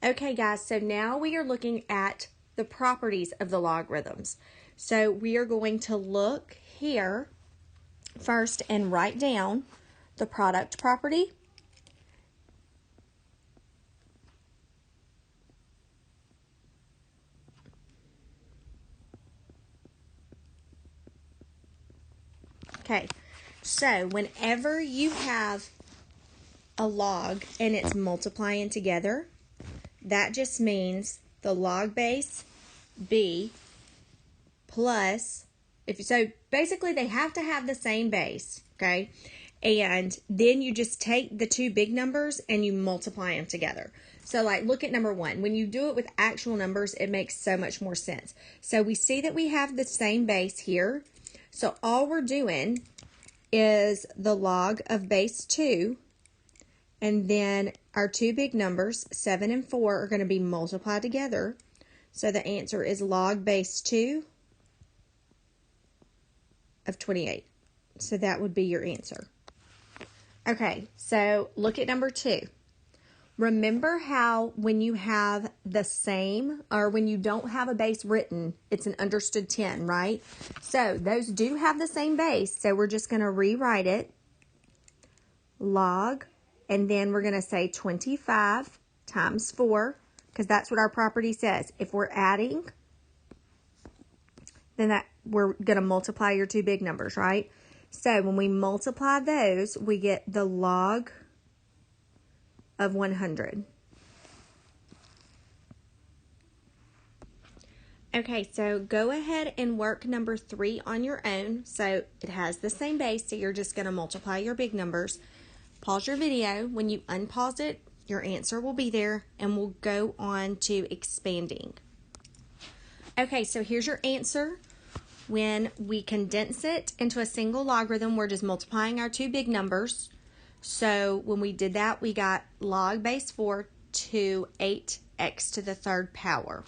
Okay, guys, so now we are looking at the properties of the logarithms. So we are going to look here first and write down the product property. Okay, so whenever you have a log and it's multiplying together, that just means the log base b plus, so basically they have to have the same base, okay? And then you just take the two big numbers and you multiply them together. So like look at number 1. When you do it with actual numbers, it makes so much more sense. So we see that we have the same base here. So all we're doing is the log of base 2, and then our two big numbers, 7 and 4, are going to be multiplied together. So the answer is log base 2 of 28. So that would be your answer. Okay, so look at number 2. Remember how when you have the same, or when you don't have a base written, it's an understood 10, right? So those do have the same base, so we're just going to rewrite it. Log, and then we're going to say 25 times 4, because that's what our property says. If we're adding, then we're going to multiply your two big numbers, right? So when we multiply those, we get the log of 100. Okay, so go ahead and work number 3 on your own. So it has the same base, so you're just going to multiply your big numbers. Pause your video. When you unpause it, your answer will be there, and we'll go on to expanding. Okay, so here's your answer. When we condense it into a single logarithm, we're just multiplying our two big numbers. So when we did that, we got log base 4 to 8x to the third power.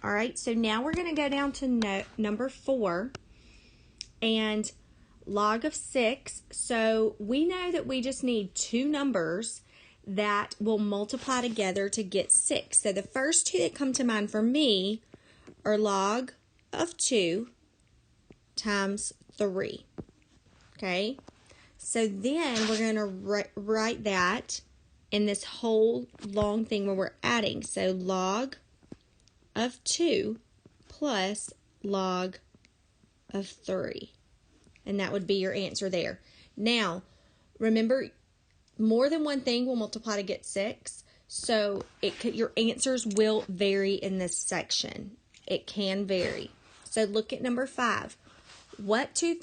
All right, so now we're going to go down to number 4 and log of 6. So we know that we just need two numbers that will multiply together to get 6. So the first two that come to mind for me are log of 2 times 3. Okay, so then we're going to write that in this whole long thing where we're adding. So log of 2 plus log of 3. And that would be your answer there. Now, remember, more than one thing will multiply to get 6. So your answers will vary in this section. It can vary. So look at number 5. What two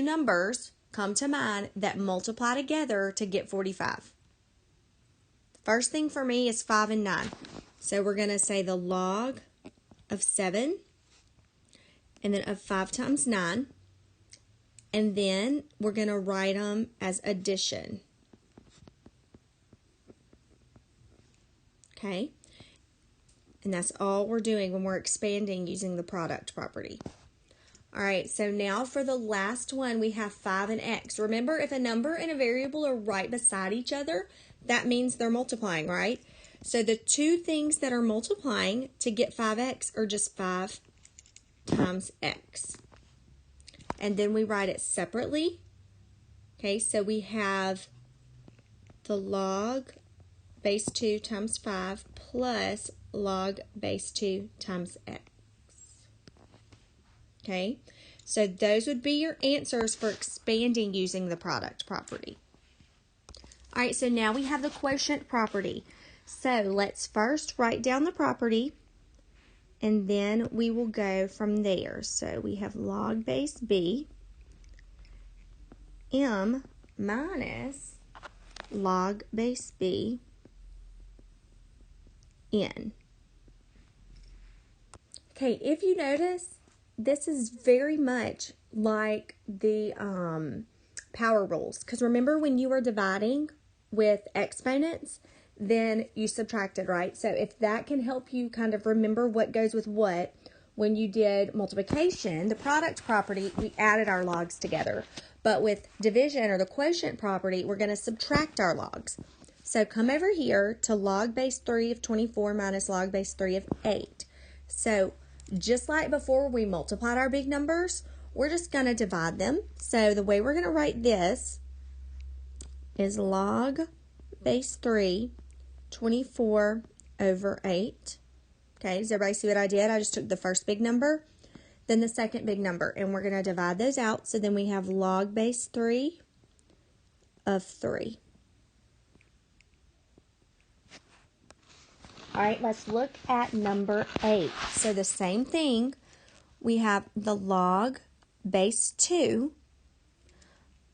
numbers come to mind that multiply together to get 45? First thing for me is 5 and 9. So we're going to say the log of 7 and then of 5 times 9. And then we're going to write them as addition. Okay? And that's all we're doing when we're expanding using the product property. All right, so now for the last one, we have 5 and x. Remember, if a number and a variable are right beside each other, that means they're multiplying, right? So the two things that are multiplying to get 5x are just 5 times x. And then we write it separately. Okay, so we have the log base 2 times 5 plus log base 2 times x. Okay, so those would be your answers for expanding using the product property. All right, so now we have the quotient property. So let's first write down the property, and then we will go from there. So we have log base b m minus log base b n. Okay, if you notice, this is very much like the power rules. Because remember when you were dividing with exponents, then you subtracted, right? So if that can help you kind of remember what goes with what, when you did multiplication, the product property, we added our logs together. But with division or the quotient property, we're going to subtract our logs. So So come over here to log base 3 of 24 minus log base 3 of 8. So just like before we multiplied our big numbers, we're just going to divide them. So the way we're going to write this is log base 3, 24 over 8. Okay, does everybody see what I did? I just took the first big number, then the second big number, and we're going to divide those out. So then we have log base 3 of 3. All right, let's look at number 8. So the same thing, we have the log base 2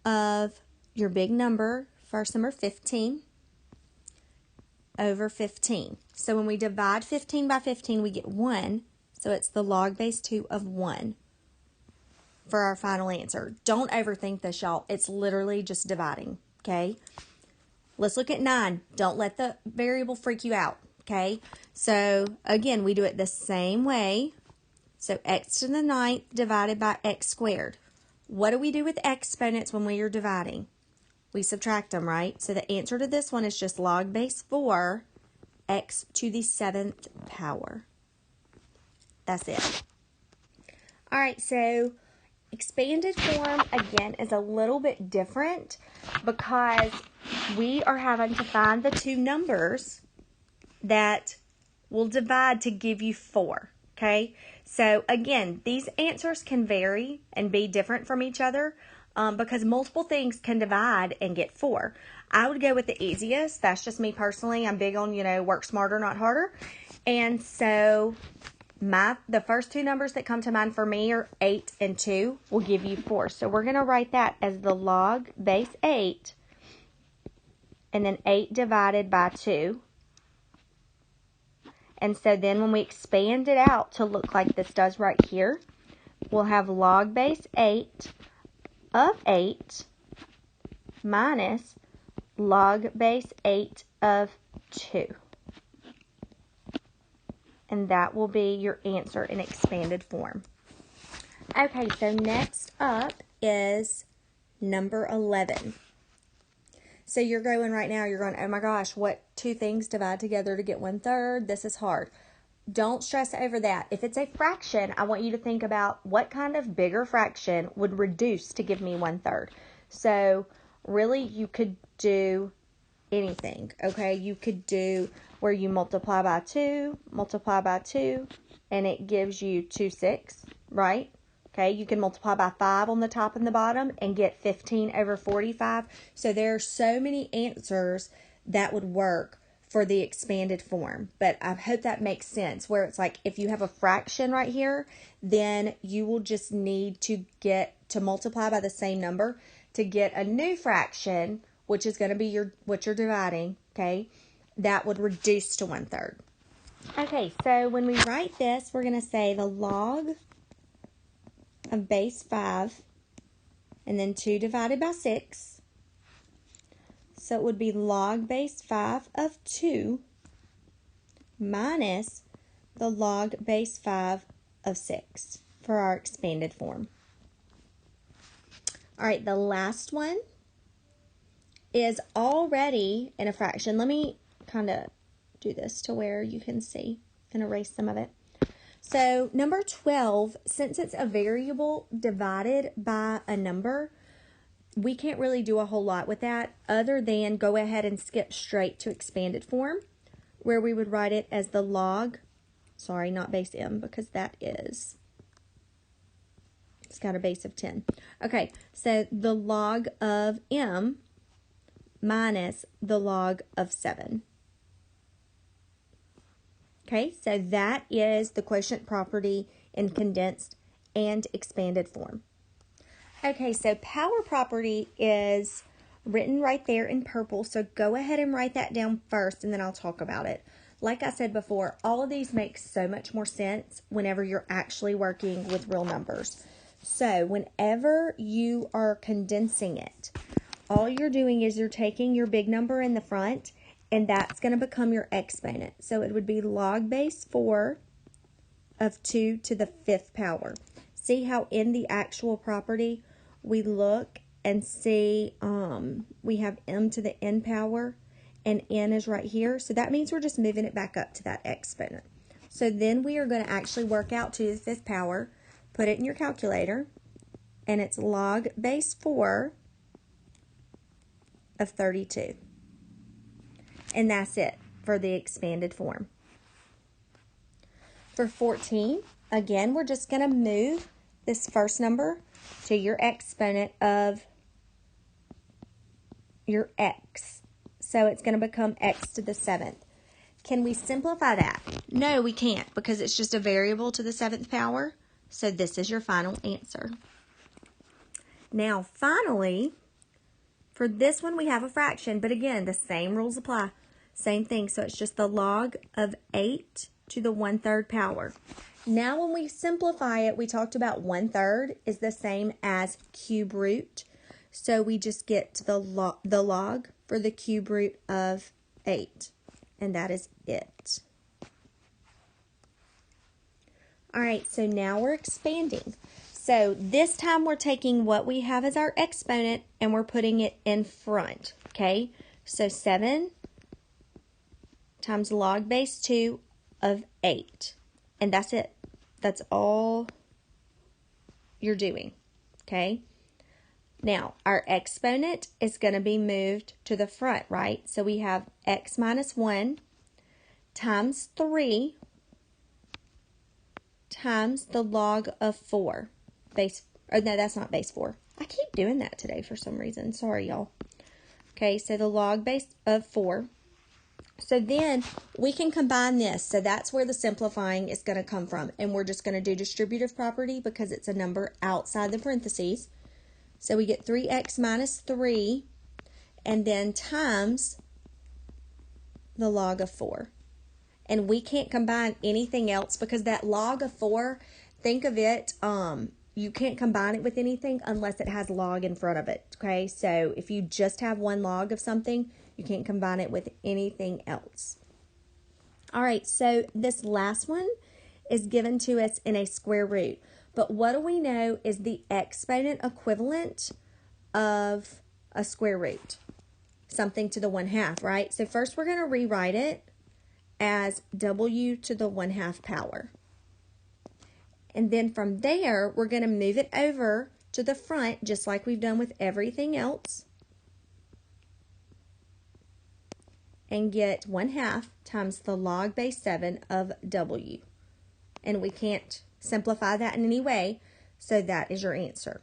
of your big number, first number 15, over 15. So when we divide 15 by 15, we get 1. So it's the log base 2 of 1 for our final answer. Don't overthink this, y'all. It's literally just dividing, okay? Let's look at 9. Don't let the variable freak you out, okay? So again, we do it the same way. So x to the 9th divided by x squared. What do we do with exponents when we are dividing? We subtract them, right? So the answer to this one is just log base 4 x to the 7th power. That's it. All right, so expanded form, again, is a little bit different because we are having to find the two numbers that will divide to give you 4, okay? So, again, these answers can vary and be different from each other because multiple things can divide and get 4. I would go with the easiest. That's just me personally. I'm big on, work smarter, not harder. And so the first two numbers that come to mind for me are 8 and 2 will give you 4. So we're going to write that as the log base 8 and then 8 divided by 2. And so then when we expand it out to look like this does right here, we'll have log base 8 of 8 minus log base 8 of 2. And that will be your answer in expanded form. Okay, so next up is number 11. So you're going right now, you're going, oh my gosh, what two things divide together to get 1/3? This is hard. Don't stress over that. If it's a fraction, I want you to think about what kind of bigger fraction would reduce to give me 1/3. So really you could do anything, okay? You could do where you multiply by 2, and it gives you 2/6, right? Okay, you can multiply by 5 on the top and the bottom and get 15 over 45. So there are so many answers that would work for the expanded form. But I hope that makes sense, where it's like if you have a fraction right here, then you will just need to multiply by the same number to get a new fraction, which is going to be what you're dividing, okay? That would reduce to 1/3. Okay, so when we write this, we're going to say the log of base 5 and then 2 divided by 6. So it would be log base 5 of 2 minus the log base 5 of 6 for our expanded form. All right, the last one is already in a fraction. Let me kind of do this to where you can see and erase some of it. So number 12, since it's a variable divided by a number, we can't really do a whole lot with that other than go ahead and skip straight to expanded form, where we would write it as the log, sorry, not base m, because it's got a base of 10. Okay, so the log of m minus the log of 7. Okay, so that is the quotient property in condensed and expanded form. Okay, so power property is written right there in purple, so go ahead and write that down first and then I'll talk about it. Like I said before, all of these make so much more sense whenever you're actually working with real numbers. So whenever you are condensing it, all you're doing is you're taking your big number in the front and that's going to become your exponent. So it would be log base 4 of 2 to the 5th power. See how in the actual property we look and see we have m to the n power and n is right here. So that means we're just moving it back up to that exponent. So then we are going to actually work out to the 5th power. Put it in your calculator, and it's log base 4 of 32. And that's it for the expanded form. For 14, again, we're just going to move this first number to your exponent of your x. So it's going to become x to the 7th. Can we simplify that? No, we can't, because it's just a variable to the 7th power. So this is your final answer. Now, finally, for this one, we have a fraction. But again, the same rules apply. Same thing. So it's just the log of 8 to the 1/3 power. Now, when we simplify it, we talked about 1/3 is the same as cube root. So we just get to the log for the cube root of 8. And that is it. All right, so now we're expanding. So this time we're taking what we have as our exponent and we're putting it in front, okay? So 7 times log base 2 of 8. And that's it. That's all you're doing, okay? Now, our exponent is going to be moved to the front, right? So we have x minus 1 times 3 times the log of 4. No, that's not base 4. I keep doing that today for some reason. Sorry, y'all. Okay, so the log base of 4. So then we can combine this. So that's where the simplifying is going to come from. And we're just going to do distributive property because it's a number outside the parentheses. So we get 3x minus 3 and then times the log of 4. And we can't combine anything else because that log of 4, think of it, you can't combine it with anything unless it has log in front of it, okay? So if you just have one log of something, you can't combine it with anything else. All right, so this last one is given to us in a square root. But what do we know is the exponent equivalent of a square root? Something to the 1/2, right? So first we're going to rewrite it as w to the 1/2 power. And then from there, we're going to move it over to the front, just like we've done with everything else. And get 1/2 times the log base 7 of w. And we can't simplify that in any way, so that is your answer.